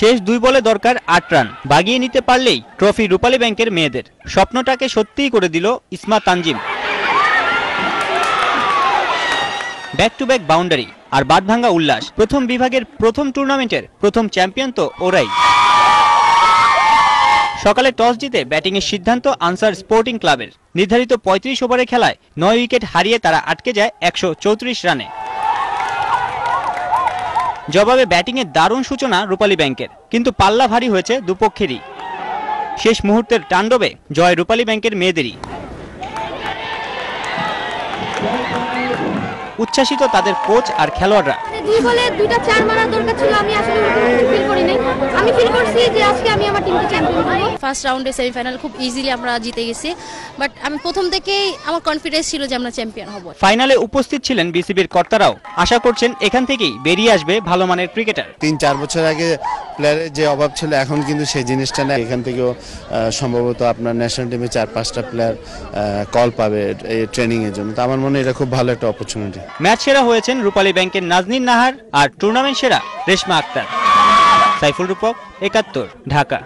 শেষ 2 বলে দরকার 8 রান, বাগিয়ে নিতে পারলেই ট্রফি রূপালী ব্যাংকের মেয়েদের। স্বপ্নটাকে সত্যিই করে দিল Isma Tanzim. Back to back boundary আর বাঁধভাঙ্গা উল্লাস। প্রথম বিভাগের প্রথম টুর্নামেন্টের প্রথম চ্যাম্পিয়ন তো ওরাই। সকালে টস জিতে ব্যাটিংয়ের সিদ্ধান্ত আনসার স্পোর্টিং ক্লাবের। নির্ধারিত 35 ওভারে খেলায় 9 উইকেট হারিয়ে তারা আটকে যায় 134 রানে। জবাবে ব্যাটিংয়ের দারুণ সূচনা রূপালী ব্যাংকের, কিন্তু পাল্লা ভারী হয়েছে দুপক্ষেরই। শেষ মুহূর্তের তাণ্ডবে জয় রূপালী ব্যাংকের মেয়েদেরই। উচ্ছ্বাসিত তাদের কোচ আর খেলোয়াড়রা। 2 বলে 2টা 4 মারার দরকার ছিল, আমি আসলে ফিল করি নাই। আমি ফিল করছি যে আজকে আমি আমার টিমকে চ্যাম্পিয়ন করব। ফার্স্ট রাউন্ডে সেমিফাইনাল খুব ইজিলি আমরা জিতে গেছি, বাট আমি প্রথম থেকেই আমার কনফিডেন্স ছিল যে আমরা চ্যাম্পিয়ন হব। ফাইনালে উপস্থিত ছিলেন বিসিবির কর্তারাও। আশা করছেন এখান থেকেই বেরিয়ে আসবে ভালো মানের ক্রিকেটার। 3-4 বছর আগে প্লেয়ারের যে অভাব ছিল, এখন কিন্তু সেই জিনিসটা না। এখান থেকেও সম্ভবত আপনার ন্যাশনাল টিমে 4-5টা প্লেয়ার কল পাবে এই ট্রেনিং এর জন্য। তো আমার মনে হয় এটা খুব ভালো একটা অপরচুনিটি। ম্যাচ সেরা হয়েছেন রূপালী ব্যাংকের নাজনীন নাহার আর টুর্নামেন্ট সেরা রেশমা আক্তার। সাইফুল রূপক, 71, ঢাকা।